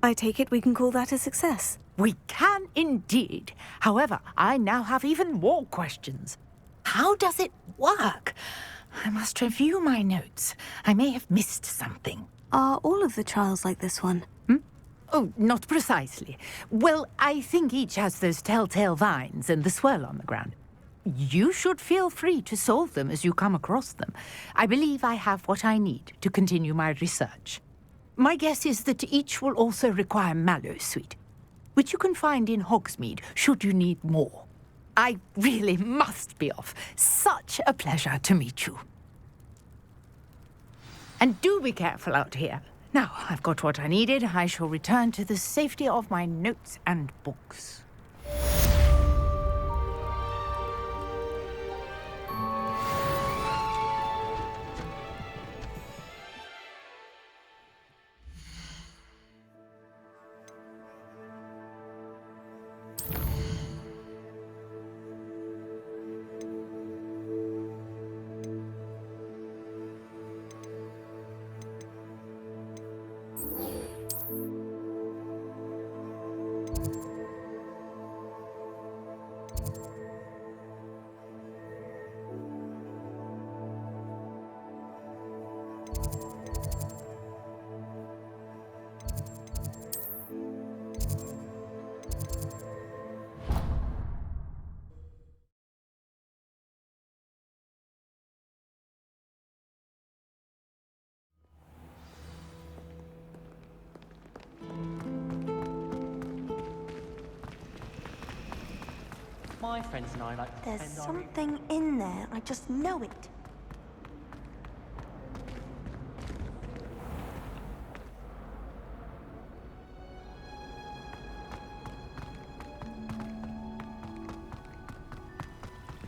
I take it we can call that a success. We can indeed. However, I now have even more questions. How does it work? I must review my notes. I may have missed something. Are all of the trials like this one? Oh, not precisely. Well, I think each has those telltale vines and the swirl on the ground. You should feel free to solve them as you come across them. I believe I have what I need to continue my research. My guess is that each will also require Mallowsweet, which you can find in Hogsmeade should you need more. I really must be off. Such a pleasure to meet you. And do be careful out here. Now, I've got what I needed. I shall return to the safety of my notes and books. My friends and I like to There's spend our something in there. I just know it.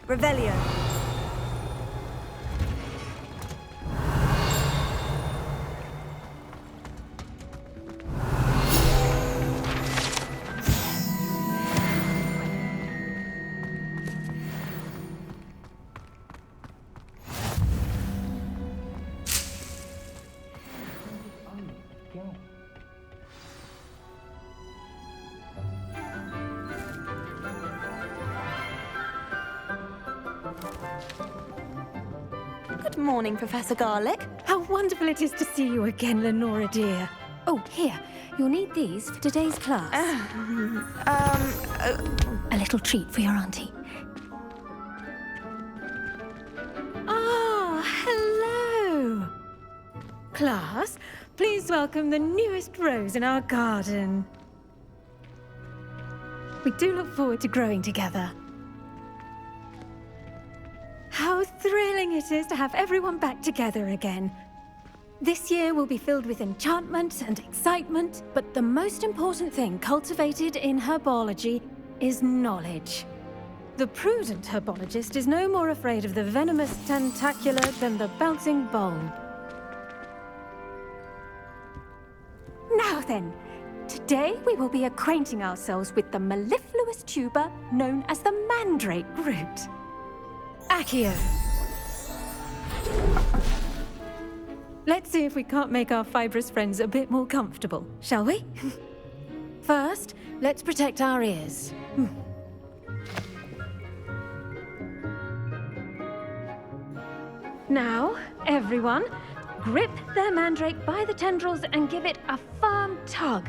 Revelio. Good morning, Professor Garlick. How wonderful it is to see you again, Lenora dear. Oh, here. You'll need these for today's class. A little treat for your auntie. Ah, hello. Class, please welcome the newest rose in our garden. We do look forward to growing together. How thrilling it is to have everyone back together again. This year will be filled with enchantment and excitement, but the most important thing cultivated in herbology is knowledge. The prudent herbologist is no more afraid of the venomous tentacula than the bouncing bulb. Now then, today we will be acquainting ourselves with the mellifluous tuber known as the mandrake root. Accio. Let's see if we can't make our fibrous friends a bit more comfortable, shall we? First, let's protect our ears. Now, everyone, grip their mandrake by the tendrils and give it a firm tug.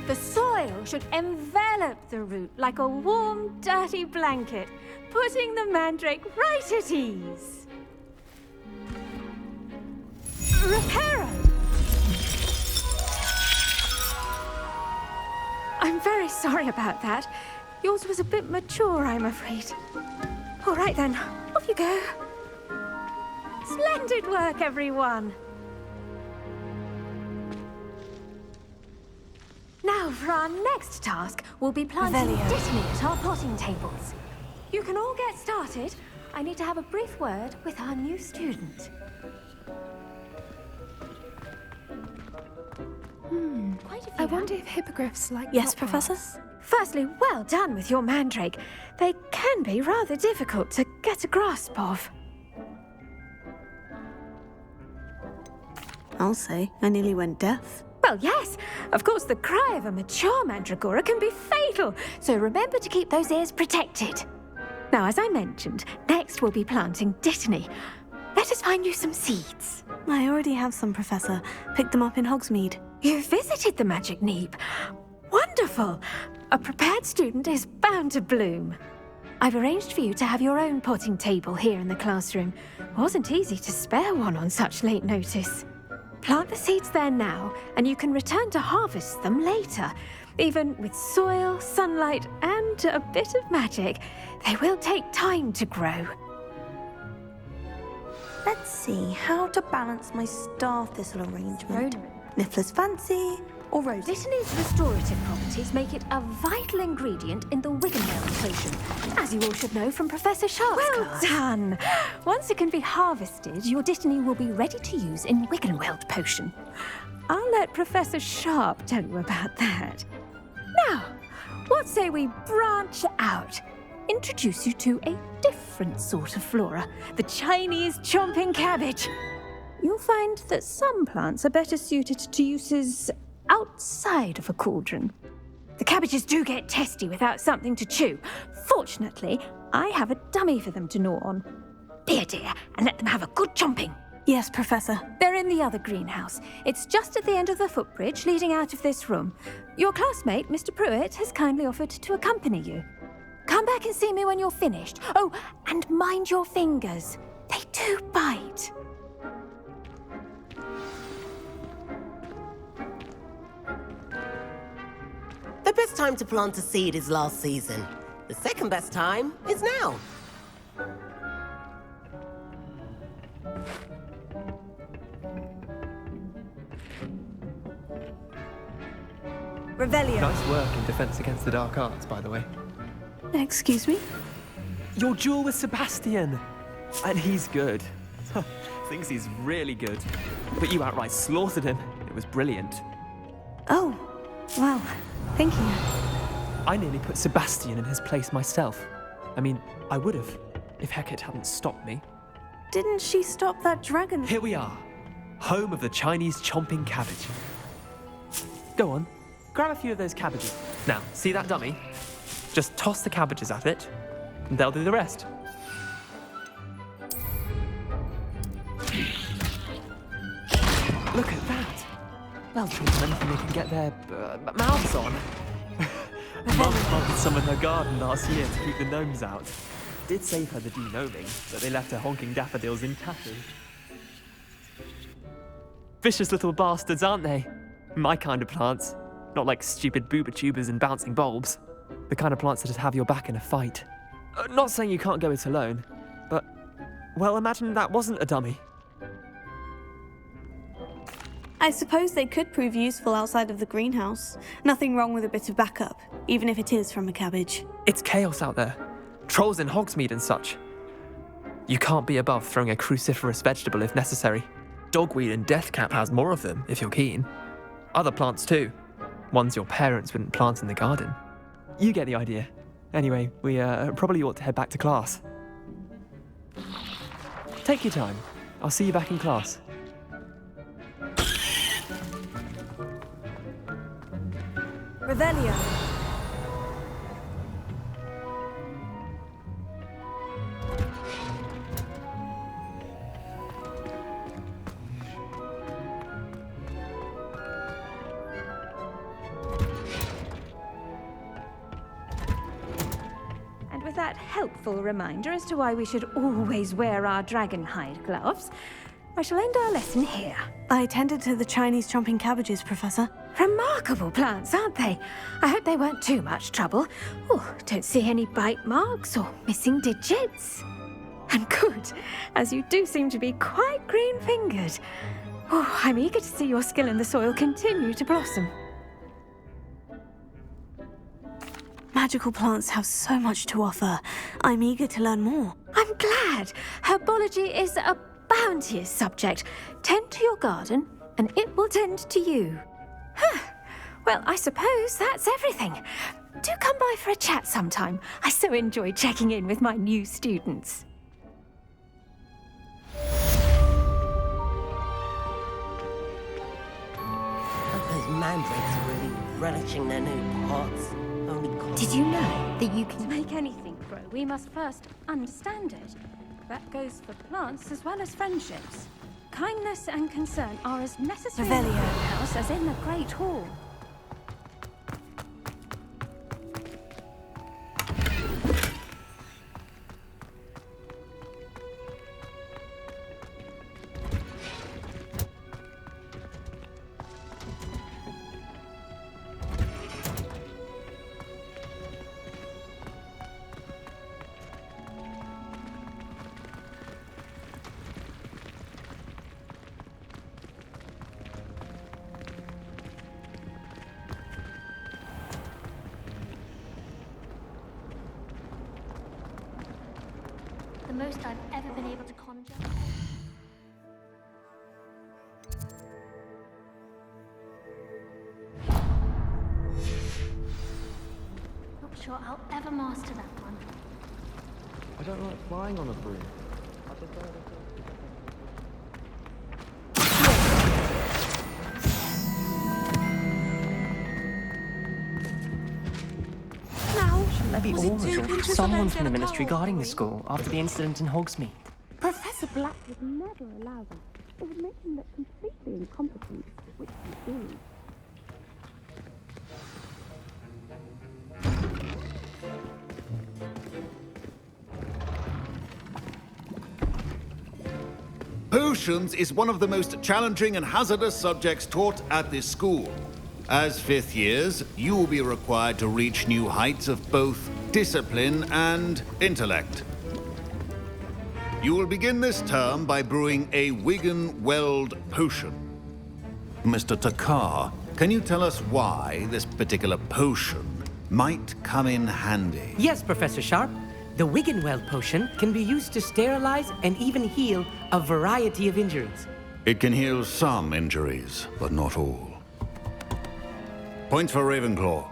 The soil should envelop the root like a warm, dirty blanket, putting the mandrake right at ease. Reparo! I'm very sorry about that. Yours was a bit mature, I'm afraid. All right then, off you go. Splendid work, everyone! Now, for our next task, we'll be planting Revelio. Dittany at our potting tables. You can all get started. I need to have a brief word with our new student. Quite a few I wonder if hippogriffs like Yes, pop Professor? rocks. Firstly, well done with your mandrake. They can be rather difficult to get a grasp of. I'll say, I nearly went deaf. Well, yes. Of course, the cry of a mature mandragora can be fatal, so remember to keep those ears protected. Now, as I mentioned, next we'll be planting Dittany. Let us find you some seeds. I already have some, Professor. Picked them up in Hogsmeade. You visited the Magic Neep. Wonderful! A prepared student is bound to bloom. I've arranged for you to have your own potting table here in the classroom. Wasn't easy to spare one on such late notice. Plant the seeds there now, and you can return to harvest them later. Even with soil, sunlight, and a bit of magic, they will take time to grow. Let's see how to balance my star thistle arrangement. Niffler's fancy or rose? Dittany's restorative properties make it a vital ingredient in the Wiggenweld potion, as you all should know from Professor Sharp's class. Well done! Once it can be harvested, your Dittany will be ready to use in Wiggenweld potion. I'll let Professor Sharp tell you about that. Now, what say we branch out? Introduce you to a different sort of flora, the Chinese chomping cabbage. You'll find that some plants are better suited to uses outside of a cauldron. The cabbages do get testy without something to chew. Fortunately, I have a dummy for them to gnaw on. Be a dear and let them have a good chomping. Yes, Professor. They're in the other greenhouse. It's just at the end of the footbridge leading out of this room. Your classmate, Mr. Pruitt, has kindly offered to accompany you. Come back and see me when you're finished. Oh, and mind your fingers. They do bite. The best time to plant a seed is last season. The second best time is now. Revelio. Nice work in Defense Against the Dark Arts, by the way. Excuse me? Your duel with Sebastian! And he's good. Thinks he's really good. But you outright slaughtered him. It was brilliant. Oh, well, thank you. I nearly put Sebastian in his place myself. I mean, I would have, if Hecate hadn't stopped me. Didn't she stop that dragon? Here we are, home of the Chinese chomping cabbage. Go on, grab a few of those cabbages. Now, see that dummy? Just toss the cabbages at it, and they'll do the rest. Look at that. They'll treat anything they can get their mouths on. Mum planted some in her garden last year to keep the gnomes out. Did save her the de-gnoming, but they left her honking daffodils in tatters. Vicious little bastards, aren't they? My kind of plants. Not like stupid booba tubers and bouncing bulbs. The kind of plants that'd have your back in a fight. Not saying you can't go it alone, but, well, imagine that wasn't a dummy. I suppose they could prove useful outside of the greenhouse. Nothing wrong with a bit of backup, even if it is from a cabbage. It's chaos out there. Trolls in Hogsmeade and such. You can't be above throwing a cruciferous vegetable if necessary. Dogweed and deathcap has more of them, if you're keen. Other plants too. Ones your parents wouldn't plant in the garden. You get the idea. Anyway, we probably ought to head back to class. Take your time. I'll see you back in class. Revelio. And with that helpful reminder as to why we should always wear our dragon hide gloves, I shall end our lesson here. I tended to the Chinese chomping cabbages, Professor. Remarkable plants, aren't they? I hope they weren't too much trouble. Oh, don't see any bite marks or missing digits. And good, as you do seem to be quite green-fingered. Oh, I'm eager to see your skill in the soil continue to blossom. Magical plants have so much to offer. I'm eager to learn more. I'm glad. Herbology is a bounteous subject. Tend to your garden, and it will tend to you. Well, I suppose that's everything. Do come by for a chat sometime. I so enjoy checking in with my new students. Those mandrakes are really relishing their new pots. Only Did you know that you can make anything grow? We must first understand it. That goes for plants as well as friendships. Kindness and concern are as necessary in the house as in the Great Hall. The most I've ever been able to conjure. Not sure I'll ever master that one. I don't like flying on a broom. I just don't. Shouldn't there be orders or someone from the ministry guarding the school after the incident in Hogsmeade? Professor Black would never allow that. It would make him look completely incompetent, which he is. Potions is one of the most challenging and hazardous subjects taught at this school. As fifth years, you will be required to reach new heights of both discipline and intellect. You will begin this term by brewing a Wigan-Weld potion. Mr. Takar, can you tell us why this particular potion might come in handy? Yes, Professor Sharp. The Wigan-Weld potion can be used to sterilize and even heal a variety of injuries. It can heal some injuries, but not all. Points for Ravenclaw.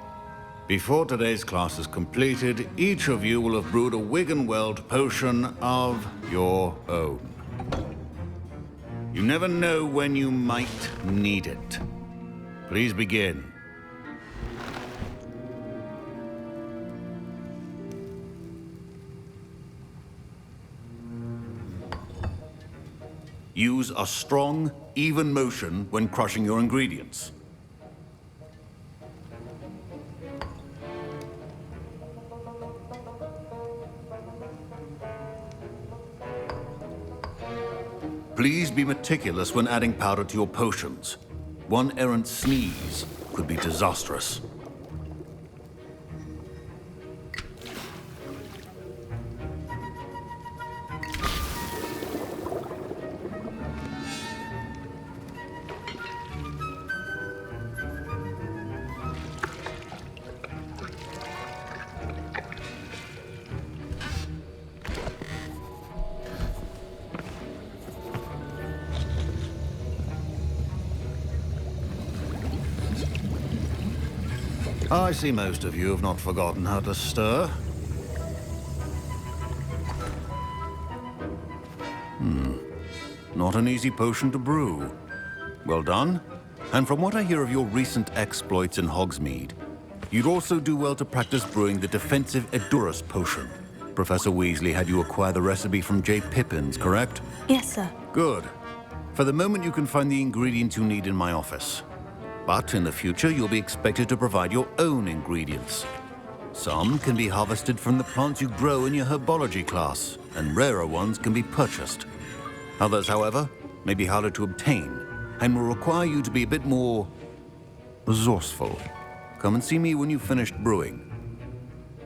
Before today's class is completed, each of you will have brewed a Wigan-Weld potion of your own. You never know when you might need it. Please begin. Use a strong, even motion when crushing your ingredients. Please be meticulous when adding powder to your potions. One errant sneeze could be disastrous. I see most of you have not forgotten how to stir. Not an easy potion to brew. Well done. And from what I hear of your recent exploits in Hogsmeade, you'd also do well to practice brewing the defensive Edurus potion. Professor Weasley had you acquire the recipe from J. Pippins, correct? Yes, sir. Good. For the moment, you can find the ingredients you need in my office. But in the future, you'll be expected to provide your own ingredients. Some can be harvested from the plants you grow in your herbology class, and rarer ones can be purchased. Others, however, may be harder to obtain, and will require you to be a bit more resourceful. Come and see me when you've finished brewing,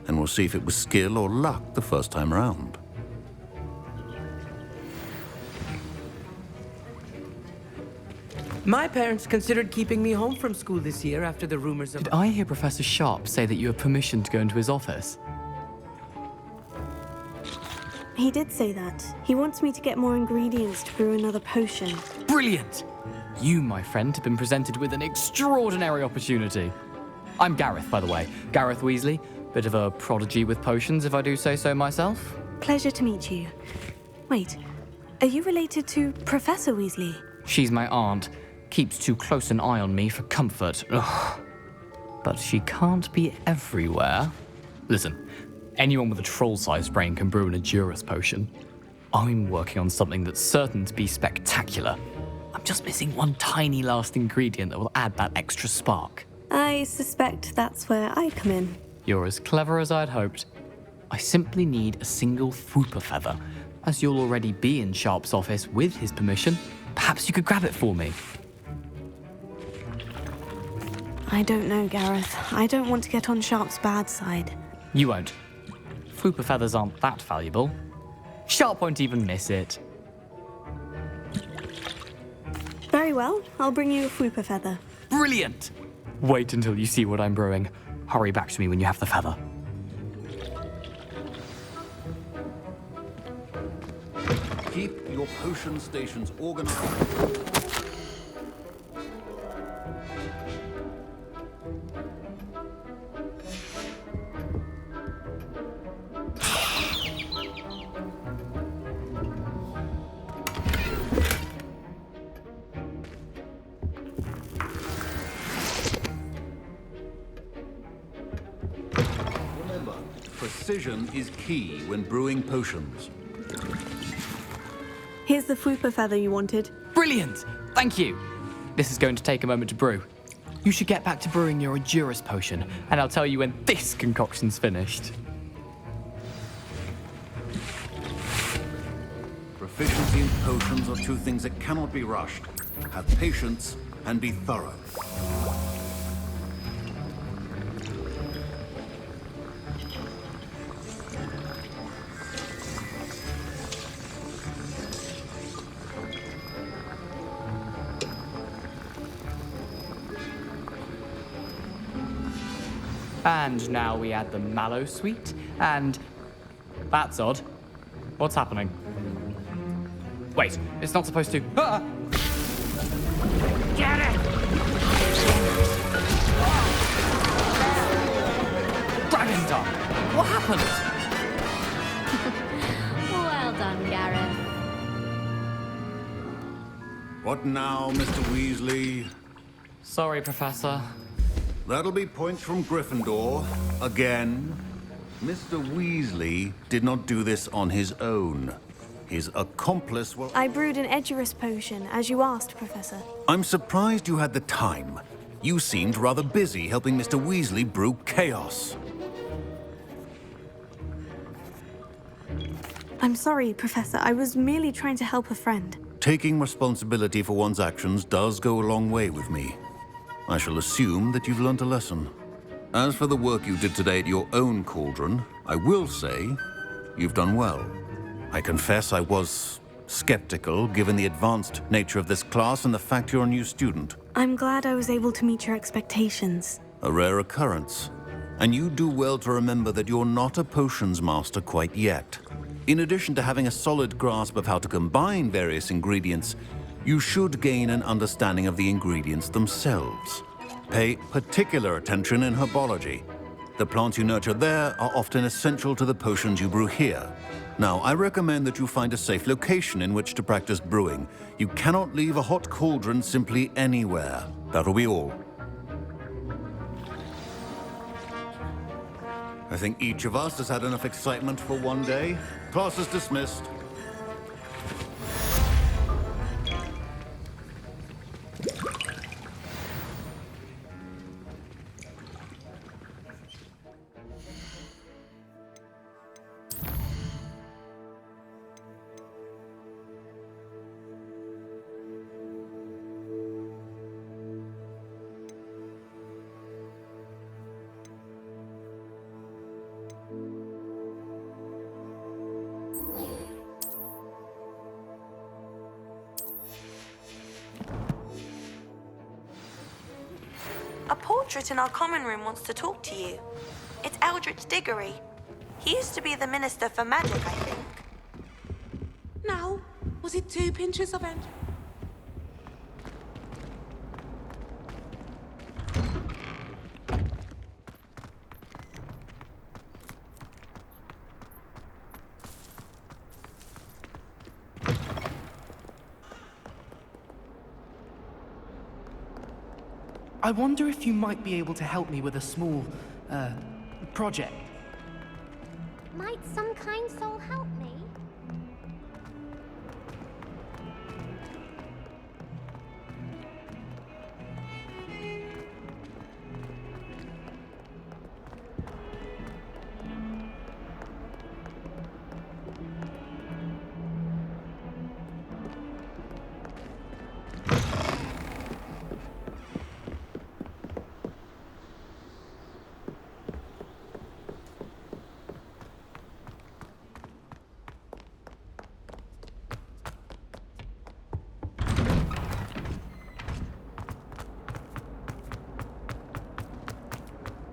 and we'll see if it was skill or luck the first time around. My parents considered keeping me home from school this year after the rumors of... Did I hear Professor Sharp say that you have permission to go into his office? He did say that. He wants me to get more ingredients to brew another potion. Brilliant! You, my friend, have been presented with an extraordinary opportunity. I'm Gareth, by the way. Gareth Weasley. Bit of a prodigy with potions, if I do say so myself. Pleasure to meet you. Wait, are you related to Professor Weasley? She's my aunt. Keeps too close an eye on me for comfort. Ugh. But she can't be everywhere. Listen, anyone with a troll-sized brain can brew an Edurus potion. I'm working on something that's certain to be spectacular. I'm just missing one tiny last ingredient that will add that extra spark. I suspect that's where I come in. You're as clever as I'd hoped. I simply need a single Fwooper feather. As you'll already be in Sharp's office with his permission, perhaps you could grab it for me. I don't know, Gareth. I don't want to get on Sharp's bad side. You won't. Fwooper feathers aren't that valuable. Sharp won't even miss it. Very well, I'll bring you a Fwooper feather. Brilliant! Wait until you see what I'm brewing. Hurry back to me when you have the feather. Keep your potion stations organized. Remember, precision is key when brewing potions. Here's the Fwooper feather you wanted. Brilliant! Thank you! This is going to take a moment to brew. You should get back to brewing your Edurus potion, and I'll tell you when this concoction's finished. Proficiency in potions are two things that cannot be rushed. Have patience and be thorough. And now we add the mallow sweet, and... That's odd. What's happening? Wait, it's not supposed to... Ah! Get it! Dragon Tongue! What happened? Well done, Gareth. What now, Mr. Weasley? Sorry, Professor. That'll be points from Gryffindor. Again. Mr. Weasley did not do this on his own. His accomplice will... I brewed an Edurus potion, as you asked, Professor. I'm surprised you had the time. You seemed rather busy helping Mr. Weasley brew chaos. I'm sorry, Professor. I was merely trying to help a friend. Taking responsibility for one's actions does go a long way with me. I shall assume that you've learnt a lesson. As for the work you did today at your own cauldron, I will say you've done well. I confess I was skeptical, given the advanced nature of this class and the fact you're a new student. I'm glad I was able to meet your expectations. A rare occurrence. And you do well to remember that you're not a potions master quite yet. In addition to having a solid grasp of how to combine various ingredients, you should gain an understanding of the ingredients themselves. Pay particular attention in herbology. The plants you nurture there are often essential to the potions you brew here. Now, I recommend that you find a safe location in which to practice brewing. You cannot leave a hot cauldron simply anywhere. That'll be all. I think each of us has had enough excitement for one day. Class is dismissed. portrait in our common room wants to talk to you. It's Eldritch Diggory. He used to be the Minister for Magic, I think. Now, was it 2 pinches of energy? I wonder if you might be able to help me with a small, project. Might some kind soul help me?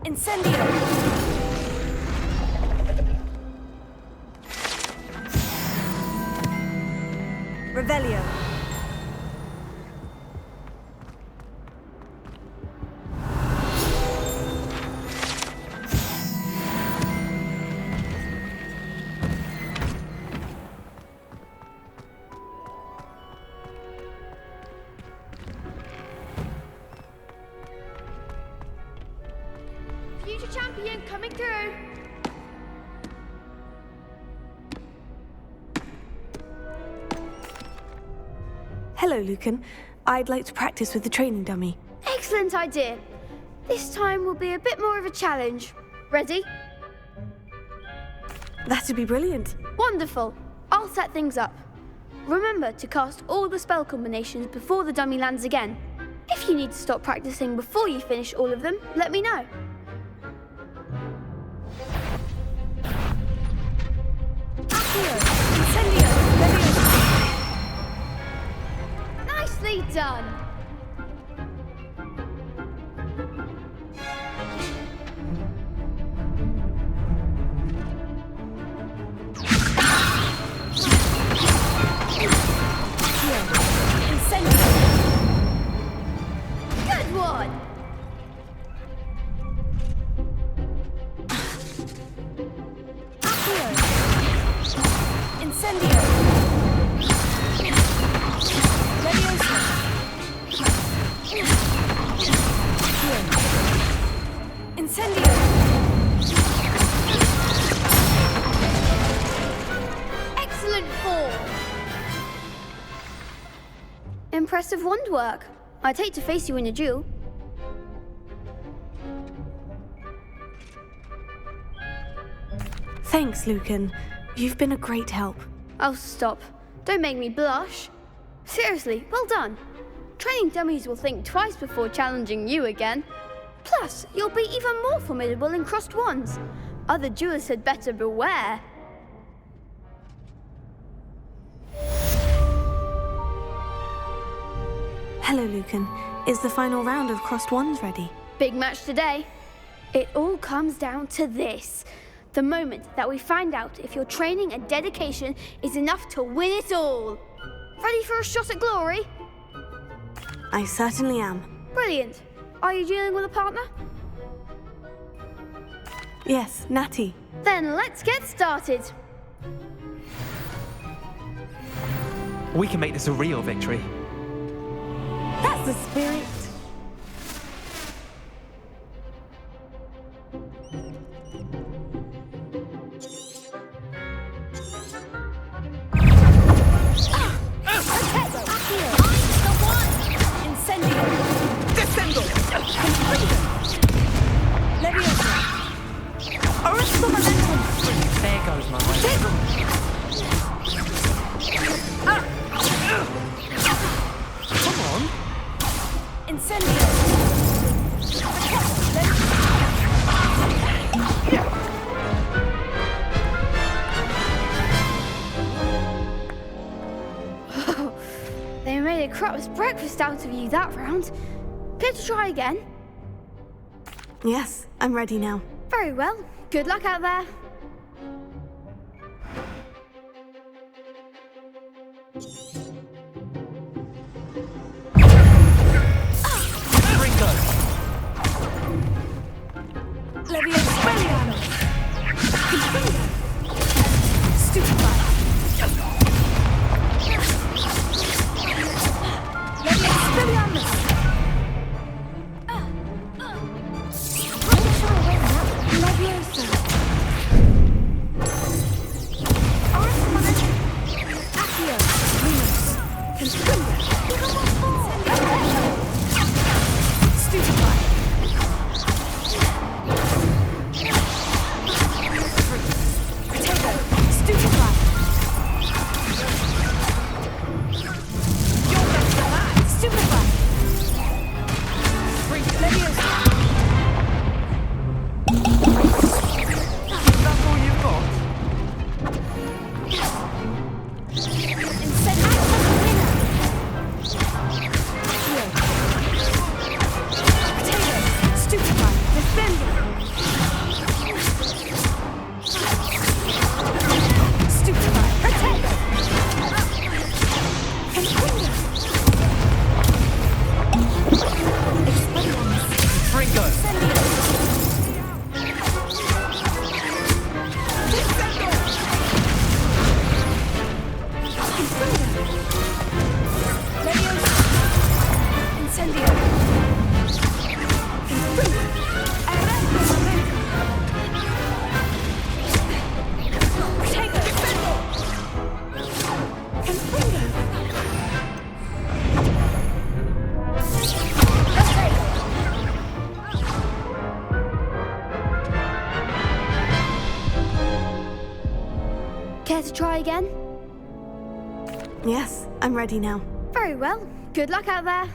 Incendio! Revelio. Future champion coming through. Hello, Lucan. I'd like to practice with the training dummy. Excellent idea. This time will be a bit more of a challenge. Ready? That'd be brilliant. Wonderful. I'll set things up. Remember to cast all the spell combinations before the dummy lands again. If you need to stop practicing before you finish all of them, let me know. Nicely done. Good one. Incendio! Leviosa! Incendio! Excellent form. Impressive wand work. I'd hate to face you in a duel. Thanks, Lucan. You've been a great help. Oh, stop. Don't make me blush. Seriously, well done. Training dummies will think twice before challenging you again. Plus, you'll be even more formidable in crossed wands. Other duelists had better beware. Hello, Lucan. Is the final round of crossed wands ready? Big match today. It all comes down to this. The moment that we find out if your training and dedication is enough to win it all. Ready for a shot at glory? I certainly am. Brilliant. Are you dealing with a partner? Yes, Natty. Then let's get started. We can make this a real victory. That's the spirit. There goes my way. Come on. Incendio! They made a crap's breakfast out of you that round. Care to try again? Yes, I'm ready now. Very well. Good luck out there. Care to try again? Yes, I'm ready now. Very well. Good luck out there.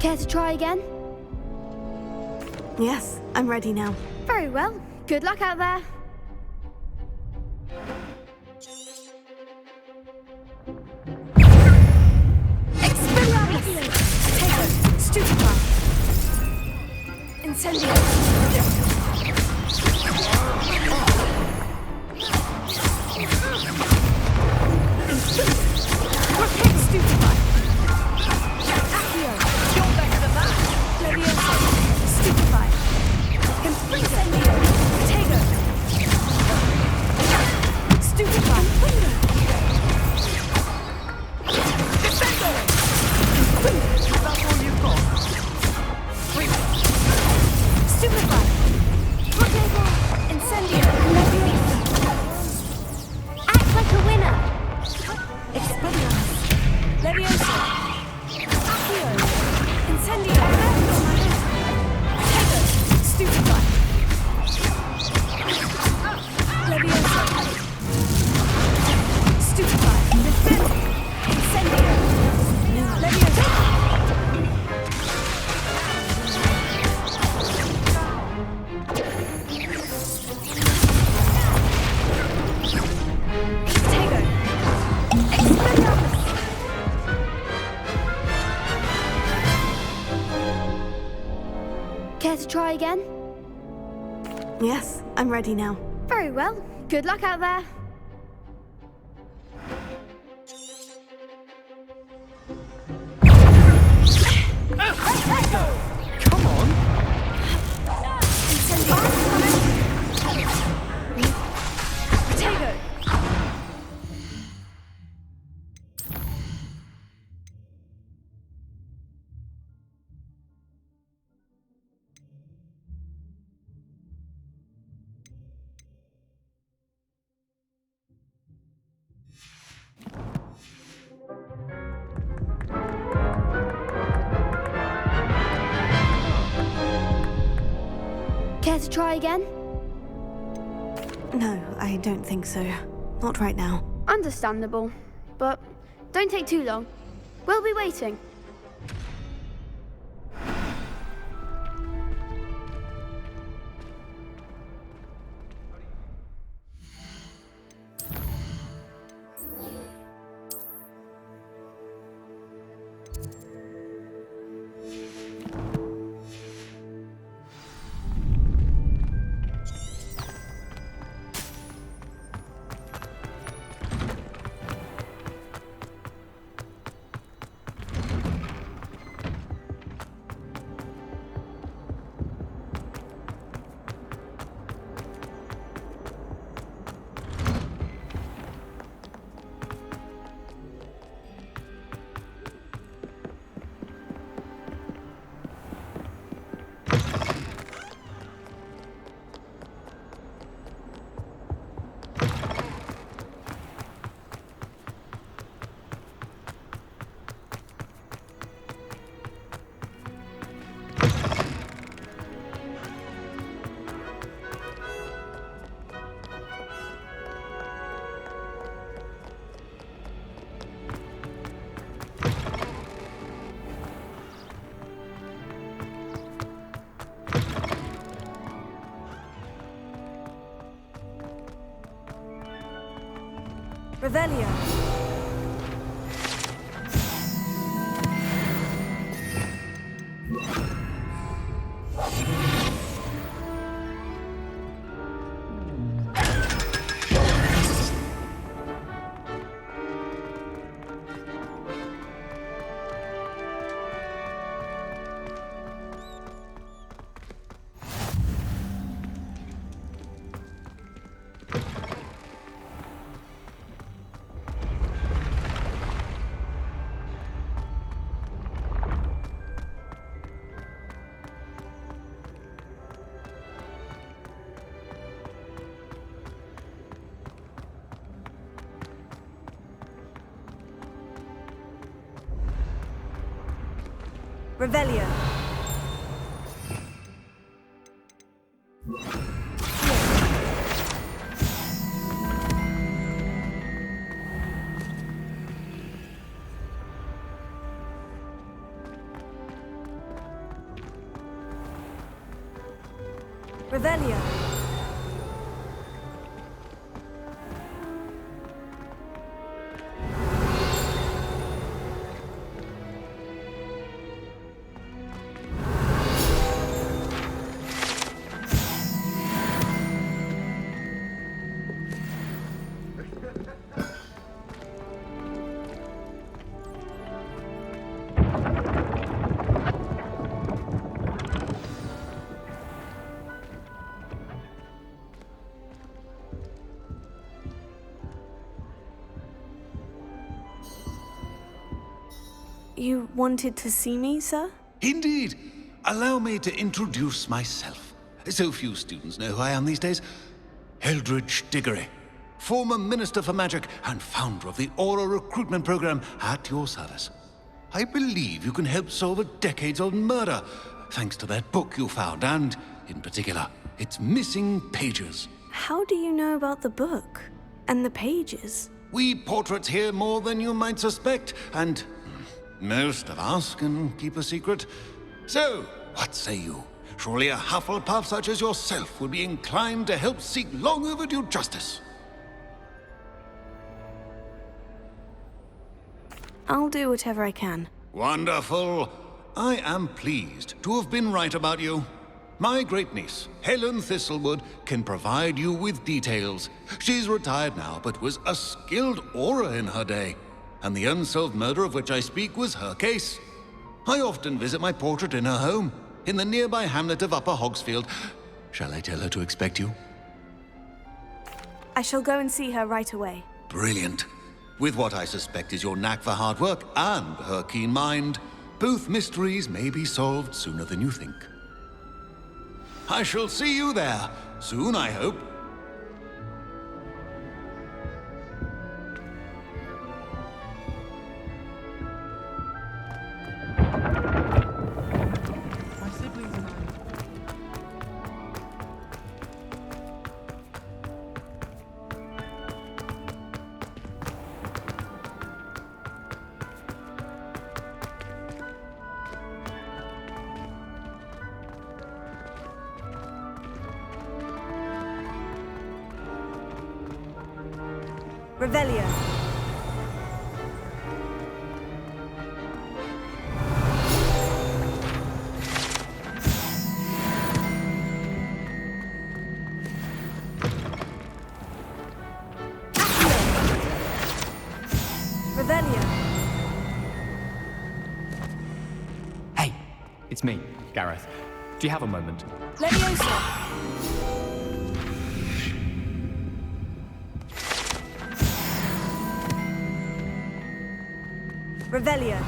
Care to try again? Yes, I'm ready now. Very well. Good luck out there. Stupid! again? Yes, I'm ready now. Very well. Good luck out there. Come on! Potato! Care to try again? No, I don't think so. Not right now. Understandable. But don't take too long. We'll be waiting. Revelio. Revelio. Revelio. You wanted to see me, sir? Indeed. Allow me to introduce myself. So few students know who I am these days. Eldridge Diggory, former Minister for Magic and founder of the Aura Recruitment Program, at your service. I believe you can help solve a decades-old murder, thanks to that book you found, and, in particular, its missing pages. How do you know about the book? And the pages? We portraits hear more than you might suspect, and most of us can keep a secret. So, what say you? Surely a Hufflepuff such as yourself would be inclined to help seek long overdue justice. I'll do whatever I can. Wonderful. I am pleased to have been right about you. My great-niece, Helen Thistlewood, can provide you with details. She's retired now, but was a skilled aura in her day. And the unsolved murder of which I speak was her case. I often visit my portrait in her home, in the nearby hamlet of Upper Hogsfield. Shall I tell her to expect you? I shall go and see her right away. Brilliant. With what I suspect is your knack for hard work and her keen mind, both mysteries may be solved sooner than you think. I shall see you there, soon I hope. My siblings and I... Revelio. Revelio. Hey, it's me, Gareth. Do you have a moment? Leviosa. Revelio.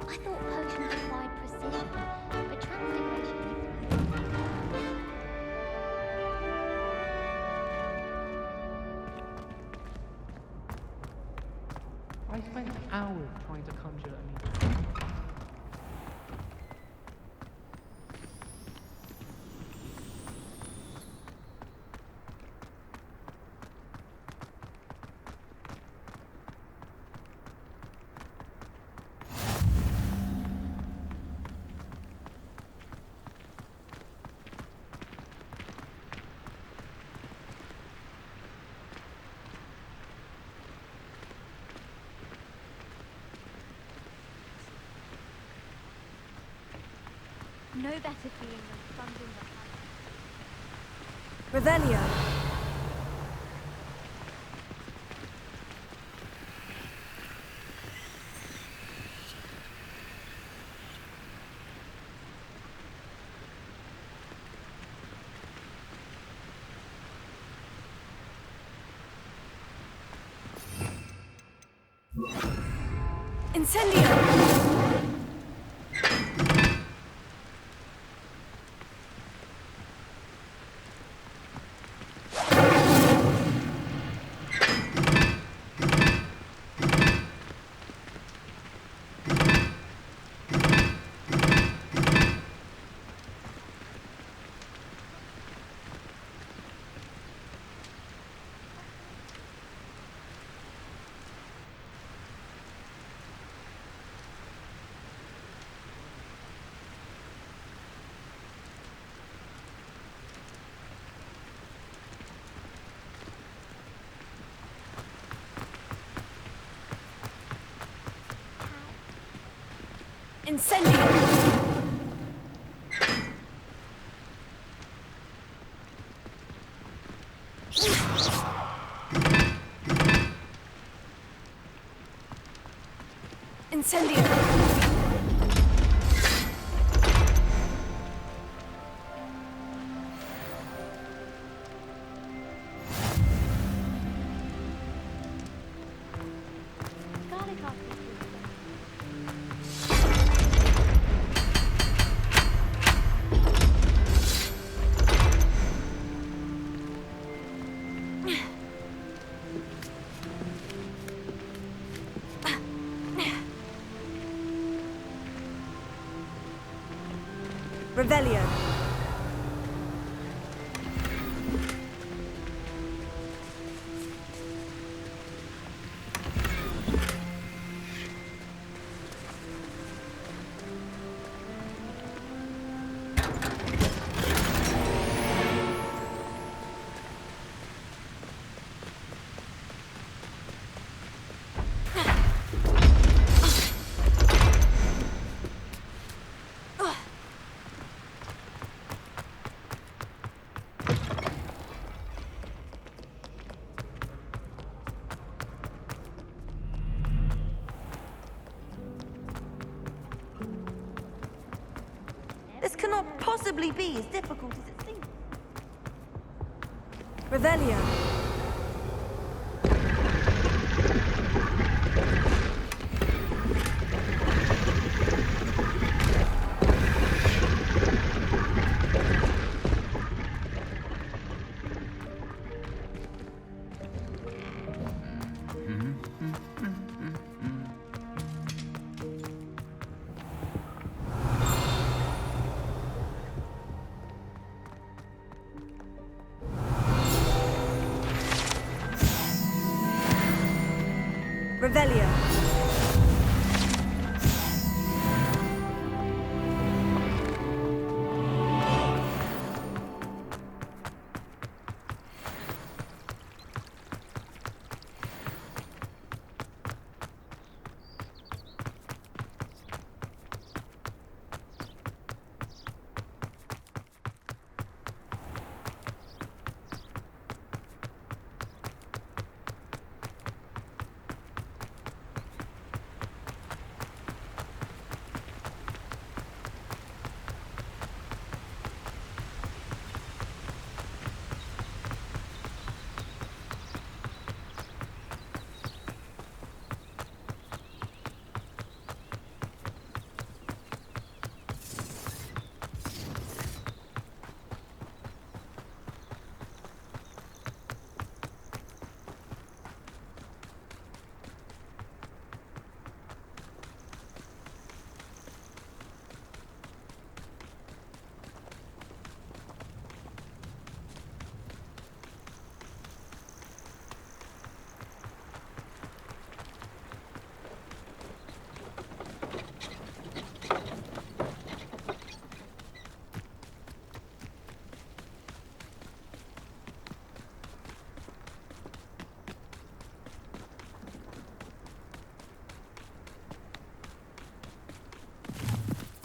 I thought potions required precision, but transfiguration. I spent hours trying to conjure a meeting. No better feeling than funding the Revelio. Incendio. Incendio. Incendio. garlic after Revelio. possibly be as difficult as it seems. Revelio. Revelio.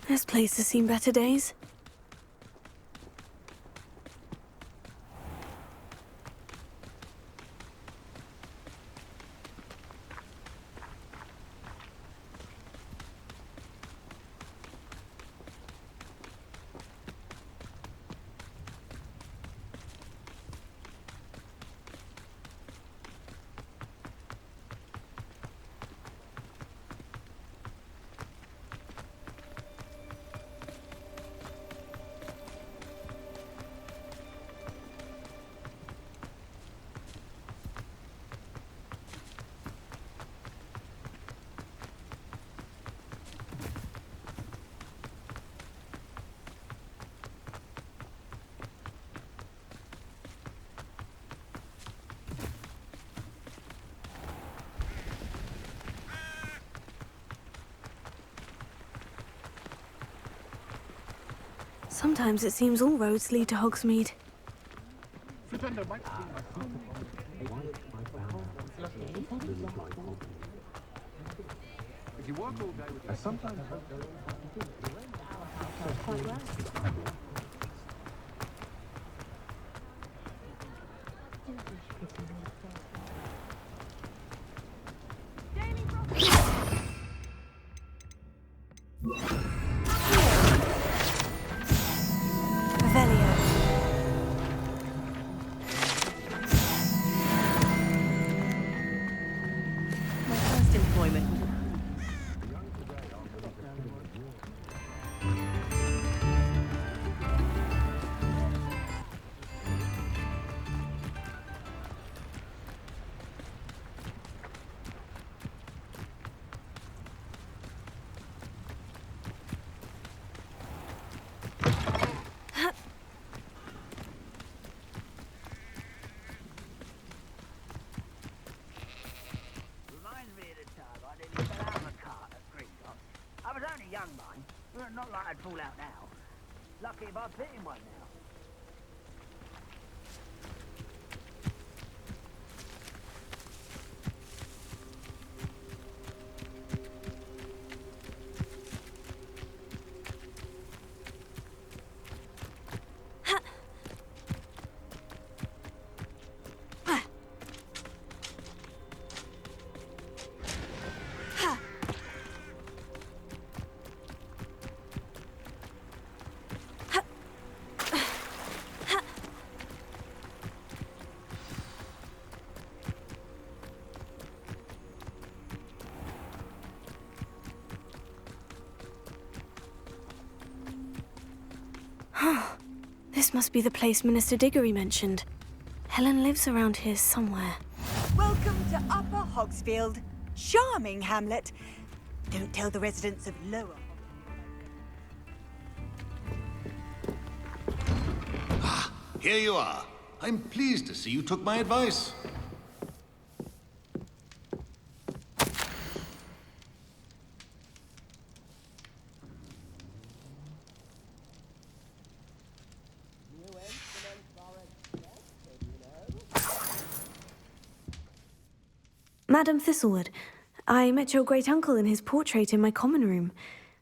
This place has seen better days. Sometimes it seems all roads lead to Hogsmeade. If you work all day with sometimes My first employment. Not like I'd fall out now. Lucky if I fit in one now. This must be the place Minister Diggory mentioned. Helen lives around here somewhere. Welcome to Upper Hogsfield. Charming hamlet. Don't tell the residents of Lower. Here you are. I'm pleased to see you took my advice. Madam Thistlewood, I met your great-uncle in his portrait in my common room.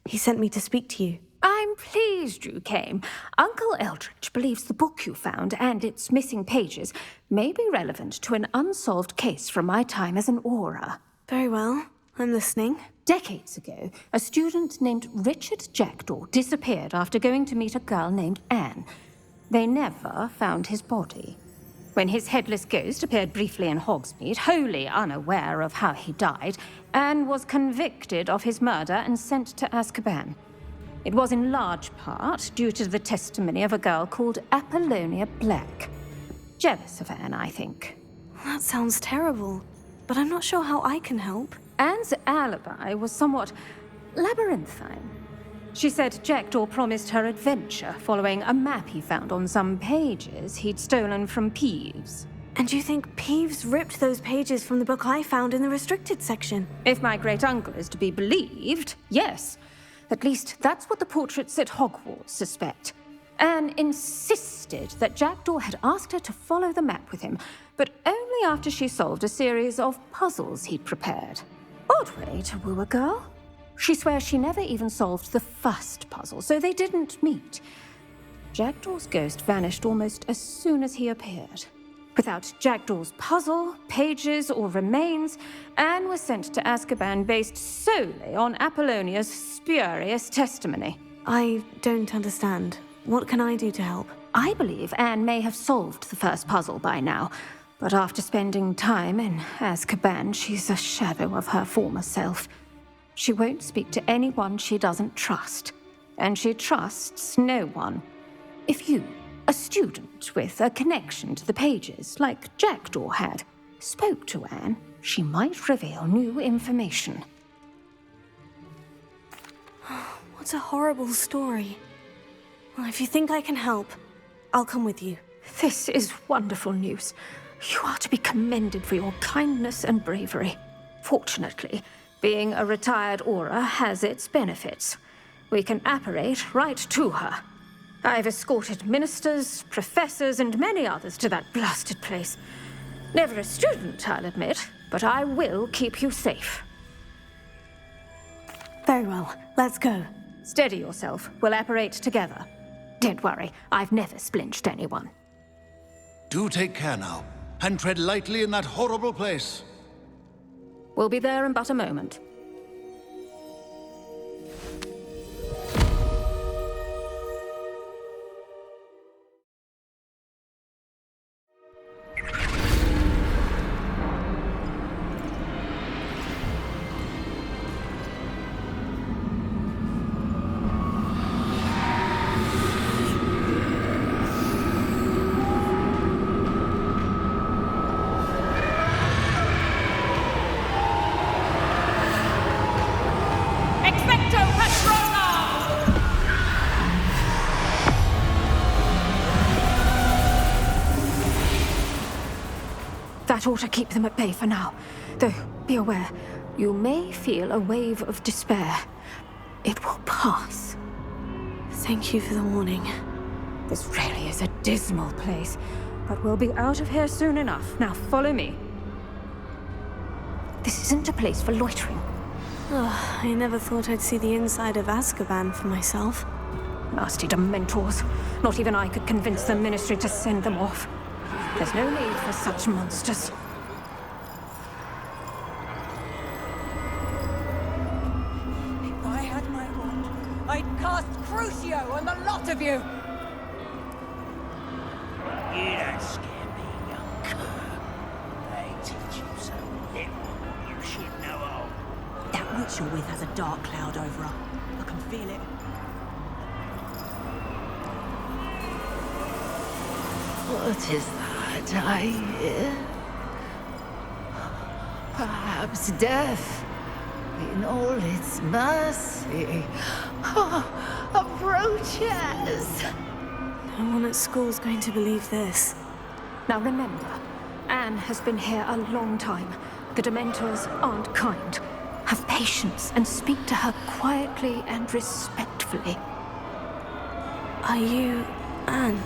He sent me to speak to you. I'm pleased you came. Uncle Eldridge believes the book you found and its missing pages may be relevant to an unsolved case from my time as an aura. Very well. I'm listening. Decades ago, a student named Richard Jackdaw disappeared after going to meet a girl named Anne. They never found his body. When his headless ghost appeared briefly in Hogsmeade, wholly unaware of how he died, Anne was convicted of his murder and sent to Azkaban. It was in large part due to the testimony of a girl called Apollonia Black. Jealous of Anne, I think. That sounds terrible, but I'm not sure how I can help. Anne's alibi was somewhat labyrinthine. She said Jackdaw promised her adventure following a map he found on some pages he'd stolen from Peeves. And you think Peeves ripped those pages from the book I found in the restricted section? If my great-uncle is to be believed, yes. At least that's what the portraits at Hogwarts suspect. Anne insisted that Jackdaw had asked her to follow the map with him, but only after she solved a series of puzzles he'd prepared. Odd way to woo a girl. She swears she never even solved the first puzzle, so they didn't meet. Jackdaw's ghost vanished almost as soon as he appeared. Without Jackdaw's puzzle, pages, or remains, Anne was sent to Azkaban based solely on Apollonia's spurious testimony. I don't understand. What can I do to help? I believe Anne may have solved the first puzzle by now, but after spending time in Azkaban, she's a shadow of her former self. She won't speak to anyone she doesn't trust, and she trusts no one. If you, a student with a connection to the pages, like Jackdaw had, spoke to Anne, she might reveal new information. What a horrible story. Well, if you think I can help, I'll come with you. This is wonderful news. You are to be commended for your kindness and bravery. Fortunately, being a retired aura has its benefits. We can apparate right to her. I've escorted ministers, professors, and many others to that blasted place. Never a student, I'll admit, but I will keep you safe. Very well. Let's go. Steady yourself. We'll apparate together. Don't worry, I've never splinched anyone. Do take care now, and tread lightly in that horrible place. We'll be there in but a moment. That ought to keep them at bay for now. Though, be aware, you may feel a wave of despair. It will pass. Thank you for the warning. This really is a dismal place, but we'll be out of here soon enough. Now follow me. This isn't a place for loitering. Oh, I never thought I'd see the inside of Azkaban for myself. Nasty Dementors. Not even I could convince the Ministry to send them off. There's no need for such monsters. If I had my wand, I'd cast Crucio on the lot of you! You don't scare me, young cur. They teach you so little you should know all. That witch you're with has a dark cloud over her. I can feel it. What is that I hear? Perhaps death, in all its mercy, approaches. No one at school's going to believe this. Now remember, Anne has been here a long time. The Dementors aren't kind. Have patience and speak to her quietly and respectfully. Are you Anne?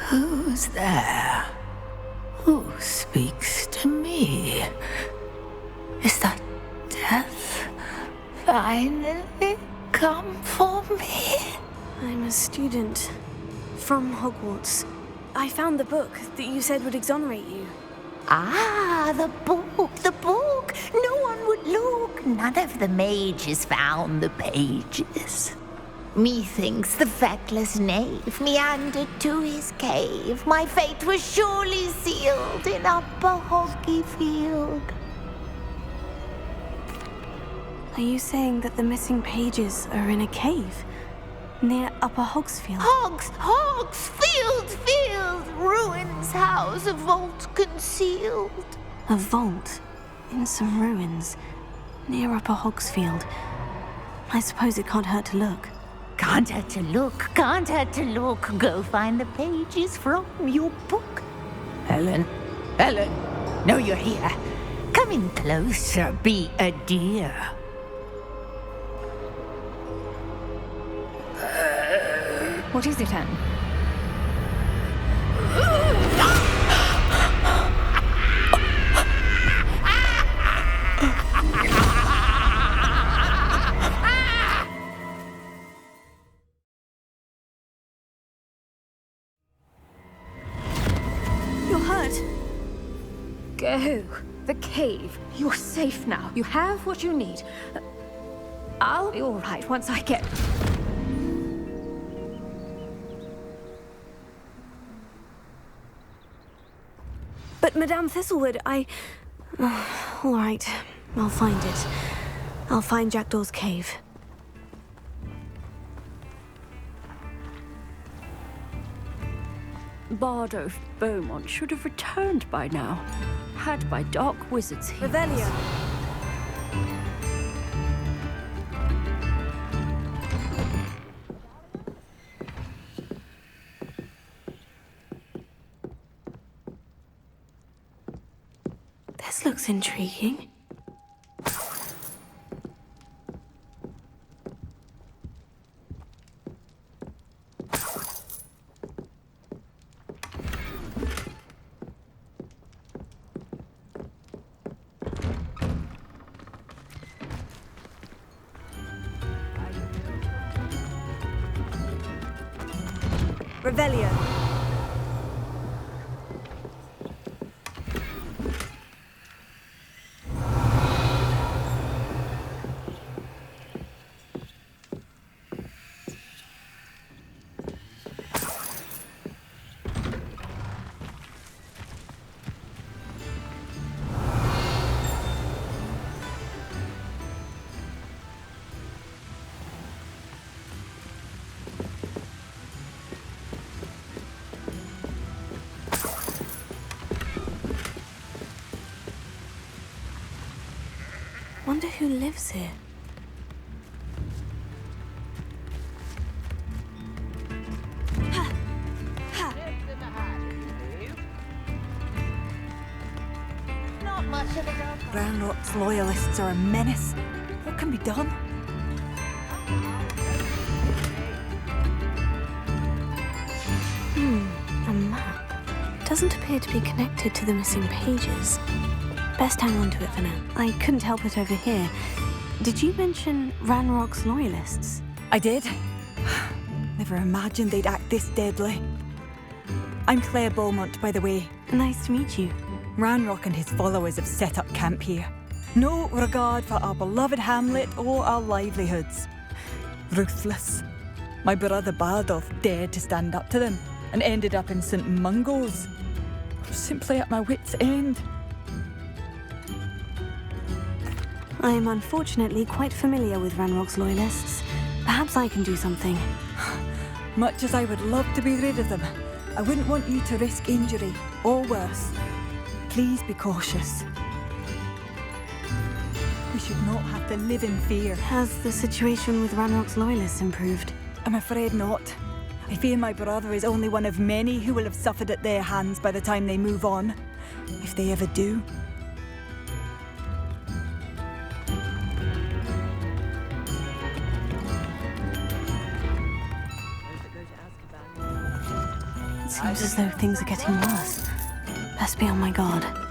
Who's there? Who speaks to me? Is that death finally come for me? I'm a student from Hogwarts. I found the book that you said would exonerate you. Ah, the book. No one would look. None of the mages found the pages. Methinks the feckless knave meandered to his cave. My fate was surely sealed in Upper Hoggyfield. Are you saying that the missing pages are in a cave near Upper Hogsfield? Field, ruins house, a vault concealed. A vault in some ruins near Upper Hogsfield. I suppose it can't hurt to look. Can't hurt to look. Go find the pages from your book. Helen, know you're here. Come in closer, be a dear. What is it, Anne? You're hurt. Go. The cave. You're safe now. You have what you need. I'll be all right once I get... But Madame Thistlewood, all right, I'll find it. I'll find Jackdaw's cave. Bardo Beaumont should have returned by now, had by dark wizards here. Revelio. This looks intriguing. Revelio. Wonder who lives here. Not much of a dog. Ranrock's loyalists are a menace. What can be done? A map. Doesn't appear to be connected to the missing pages. Best hang on to it for now. I couldn't help it over here. Did you mention Ranrock's loyalists? I did. Never imagined they'd act this deadly. I'm Claire Beaumont, by the way. Nice to meet you. Ranrock and his followers have set up camp here. No regard for our beloved hamlet or our livelihoods. Ruthless. My brother Bardolph dared to stand up to them and ended up in St. Mungo's. I'm simply at my wit's end. I am unfortunately quite familiar with Ranrock's loyalists. Perhaps I can do something. Much as I would love to be rid of them, I wouldn't want you to risk injury, or worse. Please be cautious. We should not have to live in fear. Has the situation with Ranrock's loyalists improved? I'm afraid not. I fear my brother is only one of many who will have suffered at their hands by the time they move on. If they ever do. It seems as though things are getting worse. Best be on my guard.